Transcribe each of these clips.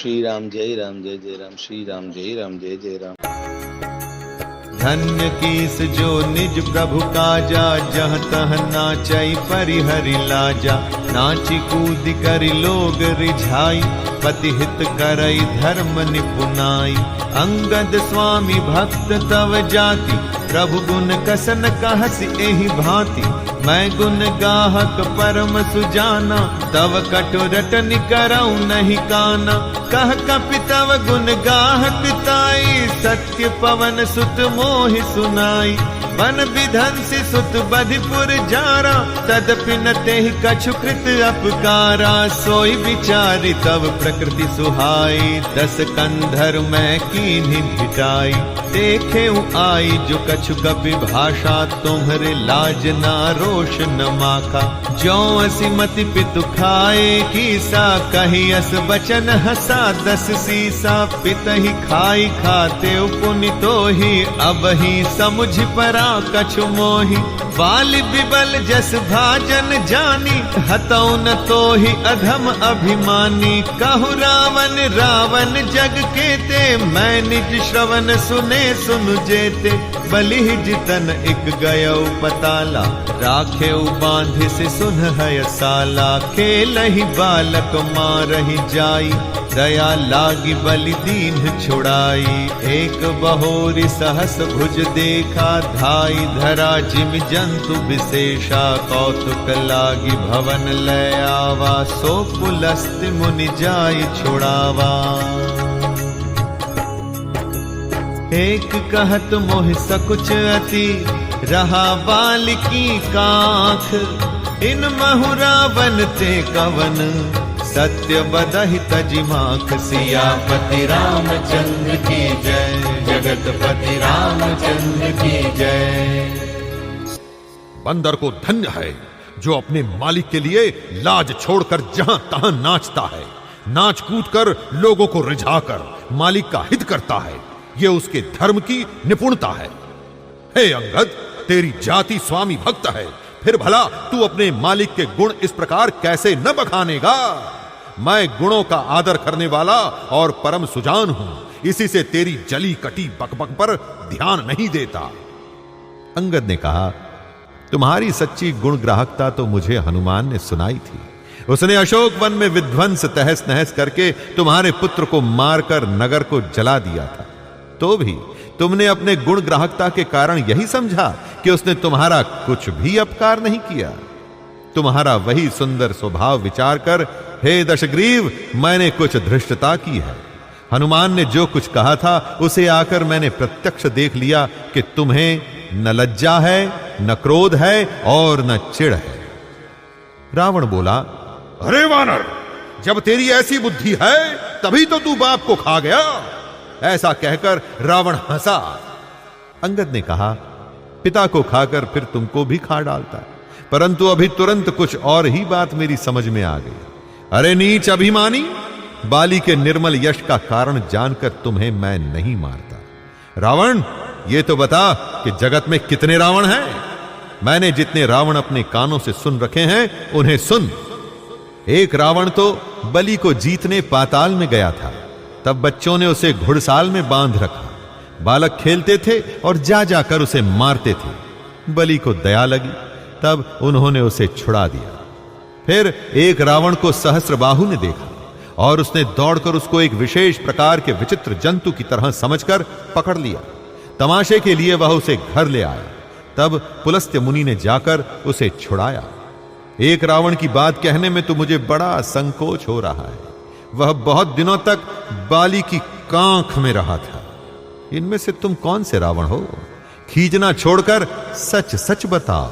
श्री राम जय राम जय जय राम श्री राम जय राम जय जय राम। धन्य कीस जो निज प्रभु काजा, जहाँ तह नाचई परिहरि लाजा। नाची कूद करि लोग रिझाई, पति हित करई धर्म निपुनाई। अंगद स्वामी भक्त तव जाति, प्रभु गुण कसन कहस एहि भांति। मैं गुण गाहक परम सुजाना, तव कटुरटन करऊ नहीं काना। कह कपि तव गुण गाहक ताई, सत्य पवन सुत मोहि सुनाई। वन विधंसी सुत बधिपुर जारा, तदपि न तेहि कछु कृत अपकारा। सोई विचारि तव प्रकृति सुहाई, दस कंधर मैं कीन्ही भिटाई। देखे आई जो कछु कपि भाषा, तुम्हरे लाज ना रोष न माखा। जो असी मति पितु खाए कीसा, कही अस बचन हसा दस सीसा। पितहि खाई खाते पुनि तोहि, अब ही समुझ परा कछु मोहि। बाल बिबल जस भाजन जानी, हतौ न तोहि अधम अभिमानी। कहु रावण रावण जग केते, मैं निज श्रवण सुने सुनु जेते। बलि जितन एक गयो पताला, राखे बांधे से सुन है साला। खेलहि बालक मारहि जाई, दया लागी बलि दीन छुड़ाई। एक बहोरी सहस भुज देखा, धाई धरा जिम जंतु विशेषा। कौतुक लागी भवन लय आवा, सो पुलस्त मुनि जाई छुड़ावा। एक कहत मोहि सकुच अति, रहा बालिकी काख। इन महु रावण ते कवन, सत्य बदहि तजिमाख। सियापति रामचंद्र की जय, जगतपति रामचंद्र की जय। बंदर को धन्य है जो अपने मालिक के लिए लाज छोड़कर जहां तहां नाचता है। नाच कूद कर लोगों को रिझाकर मालिक का हित करता है, ये उसके धर्म की निपुणता है। हे अंगद, तेरी जाति स्वामी भक्त है, फिर भला तू अपने मालिक के गुण इस प्रकार कैसे न बखानेगा। मैं गुणों का आदर करने वाला और परम सुजान हूं, इसी से तेरी जली कटी बकबक पर ध्यान नहीं देता। अंगद ने कहा, तुम्हारी सच्ची गुण ग्राहकता तो मुझे हनुमान ने सुनाई थी। उसने अशोक वन में विध्वंस तहस नहस करके तुम्हारे पुत्र को मारकर नगर को जला दिया था। तो भी तुमने अपने गुण ग्राहकता के कारण यही समझा कि उसने तुम्हारा कुछ भी अपकार नहीं किया। तुम्हारा वही सुंदर स्वभाव विचार कर, हे दशग्रीव, मैंने कुछ धृष्टता की है। हनुमान ने जो कुछ कहा था उसे आकर मैंने प्रत्यक्ष देख लिया कि तुम्हें न लज्जा है, न क्रोध है और न चिढ़ है। रावण बोला, अरे वानर, जब तेरी ऐसी बुद्धि है तभी तो तू बाप को खा गया। ऐसा कहकर रावण हंसा। अंगद ने कहा, पिता को खाकर फिर तुमको भी खा डालता, परंतु अभी तुरंत कुछ और ही बात मेरी समझ में आ गई। अरे नीच अभिमानी, बाली के निर्मल यश का कारण जानकर तुम्हें मैं नहीं मारता। रावण, ये तो बता कि जगत में कितने रावण हैं? मैंने जितने रावण अपने कानों से सुन रखे हैं उन्हें सुन। एक रावण तो बलि को जीतने पाताल में गया था, तब बच्चों ने उसे घुड़साल में बांध रखा। बालक खेलते थे और जा जाकर उसे मारते थे। बलि को दया लगी, तब उन्होंने उसे छुड़ा दिया। फिर एक रावण को सहस्त्रबाहु ने देखा और उसने दौड़कर उसको एक विशेष प्रकार के विचित्र जंतु की तरह समझकर पकड़ लिया। तमाशे के लिए वह उसे घर ले आया। तब पुलस्त्य मुनि ने जाकर उसे छुड़ाया। एक रावण की बात कहने में तो मुझे बड़ा संकोच हो रहा है। वह बहुत दिनों तक बाली की कांख में रहा था। इनमें से तुम कौन से रावण हो? खींचना छोड़कर सच सच बताओ।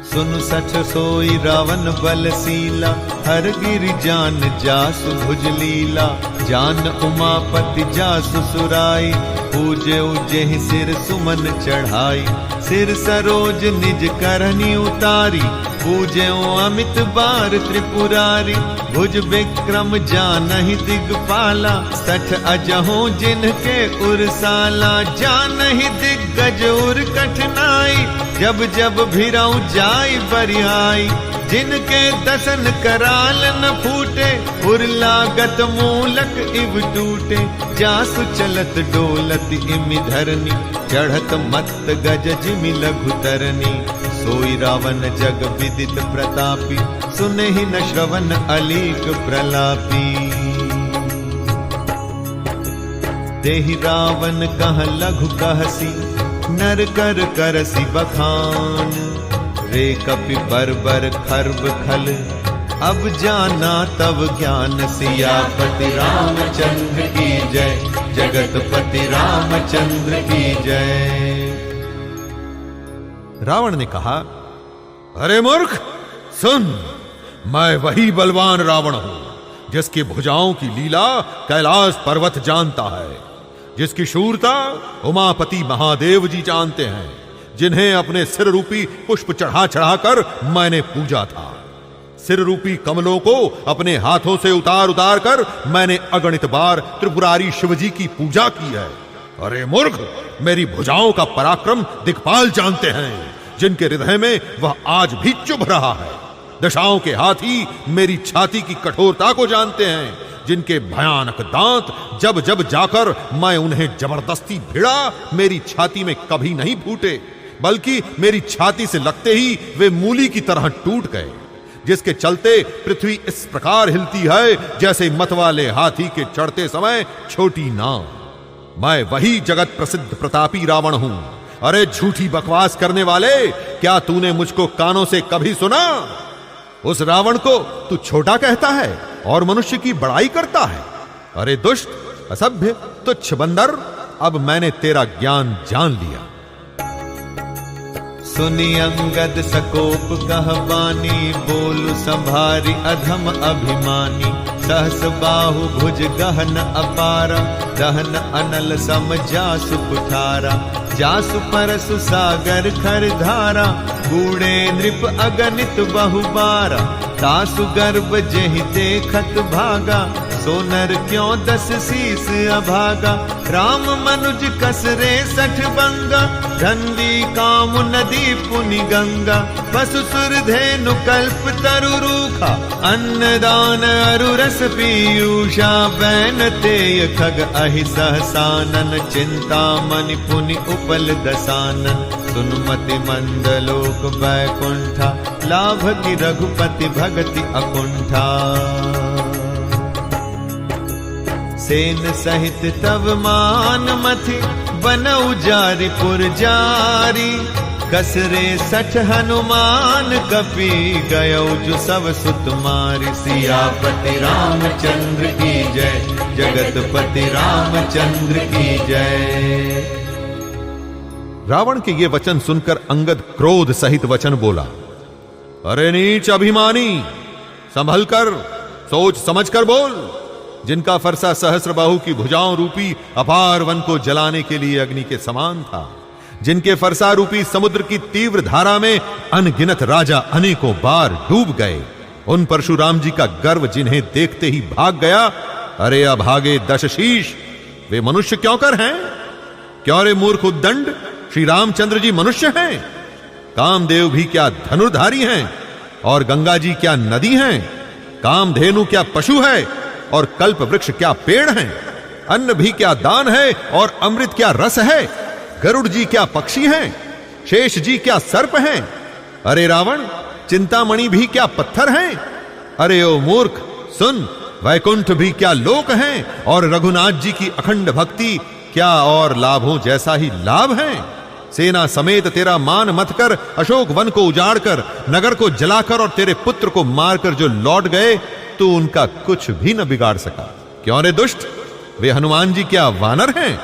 सुन सच सोई रावण बलशीला, हर गिरि जान जासु भुज लीला। जान उमापति जासु सुराई, पूजे उजेहि सिर सुमन चढ़ाई। सिर सरोज निज करनी उतारी, पूजे अमित बार त्रिपुरारी। भुज विक्रम जानहि दिगपाला, सठ अजहों जिनके उरसाला। जानहि दिग्गज उर कठिनाई, जब जब भिरऊ जाय बरियाई। जिनके दसन कराल न फूटे, उर्लागत मूलक इव टूटे। जासु चलत डोलत इमि धरनी, चढ़त मत गज जिमि लघु तरनी। सोई रावण जग विदित प्रतापी, सुनहि न श्रवण अलीक प्रलापी। देहि रावण कह लघु कहसी, नर कर करसी बखान। रे कपि बर्बर खर्ब खल, अब जाना तब ज्ञान। सियापति रामचंद्र की जय, जगतपति रामचंद्र की जय। रावण ने कहा, अरे मूर्ख सुन, मैं वही बलवान रावण हूं जिसकी भुजाओं की लीला कैलाश पर्वत जानता है, जिसकी शूरता उमापति महादेव जी जानते हैं, जिन्हें अपने सिर रूपी पुष्प चढ़ा चढ़ाकर मैंने पूजा था। सिर रूपी कमलों को अपने हाथों से उतार उतार कर मैंने अगणित बार त्रिपुरारी शिवजी की पूजा की है। अरे मूर्ख, मेरी भुजाओं का पराक्रम दिक्पाल जानते हैं, जिनके हृदय में वह आज भी चुभ रहा है। दशाओं के हाथी मेरी छाती की कठोरता को जानते हैं, जिनके भयानक दांत जब जब जाकर मैं उन्हें जबरदस्ती भिड़ा, मेरी छाती में कभी नहीं फूटे, बल्कि मेरी छाती से लगते ही वे मूली की तरह टूट गए, जिसके चलते पृथ्वी इस प्रकार हिलती है जैसे मतवाले हाथी के चढ़ते समय छोटी नाव। मैं वही जगत प्रसिद्ध प्रतापी रावण हूं। अरे झूठी बकवास करने वाले, क्या तूने मुझको कानों से कभी सुना? उस रावण को तू छोटा कहता है और मनुष्य की बड़ाई करता है। अरे दुष्ट, असभ्य, तुच्छ बंदर, अब मैंने तेरा ज्ञान जान लिया। सुनि अंगद सकोप कहवानी, बोलु संभारी अधम अभिमानी। सहस बाहु भुज गहन अपारा, दहन अनल सम जासु कुठारा। जासु परसु सागर खर धारा, बूढ़े नृप अगणित बहुबारा। तासु गर्भ जेहि देखत भागा, सोनर क्यों 10 शीस अभागा। राम मनुज कसरे 60 बंगा, धन्वी काम नदी पुनि गंगा। पशु सुर धेनु कल्प तरु रूखा, अन्नदान अरु रस पीयूषा। बैन तेय खग अहि सहसानन, चिंता मनि पुनि उपल दसानन। सुनुमति मंदलोक बैकुंठा, लाभ की रघुपति भगति अकुंठा। सेन सहित तब मान मथि, बनऊ जारी पुर जारी। कसरे 60 हनुमान, कपि गयौ जो सब सुत मारी। सियापति रामचंद्र की जय, जगतपति रामचंद्र की जय। रावण के ये वचन सुनकर अंगद क्रोध सहित वचन बोला, अरे नीच अभिमानी, संभल कर सोच समझ कर बोल। जिनका फरसा सहस्रबाहु की भुजाओं रूपी अपार वन को जलाने के लिए अग्नि के समान था, जिनके फरसा रूपी समुद्र की तीव्र धारा में अनगिनत राजा अनेकों बार डूब गए, उन परशुराम जी का गर्व जिन्हें देखते ही भाग गया। अरे अभागे 10 शीश, वे मनुष्य क्यों कर हैं? क्यों रे मूर्ख उद्दंड, श्री रामचंद्र जी मनुष्य हैं? कामदेव भी क्या धनुर्धारी हैं? और गंगा जी क्या नदी हैं? कामधेनु क्या पशु है? और कल्प वृक्ष क्या पेड़ हैं? अन्न भी क्या दान है? और अमृत क्या रस है? गरुड़ जी क्या पक्षी हैं? शेष जी क्या सर्प हैं? अरे रावण, चिंतामणि भी क्या पत्थर हैं? अरे ओ मूर्ख सुन, वैकुंठ भी क्या लोक हैं? और रघुनाथ जी की अखंड भक्ति क्या और लाभों जैसा ही लाभ है? सेना समेत तेरा मान मत कर अशोक वन को उजाड़कर, नगर को जलाकर और तेरे पुत्र को मारकर जो लौट गए, तू उनका कुछ भी न बिगाड़ सका। क्यों रे दुष्ट, वे हनुमान जी क्या वानर हैं?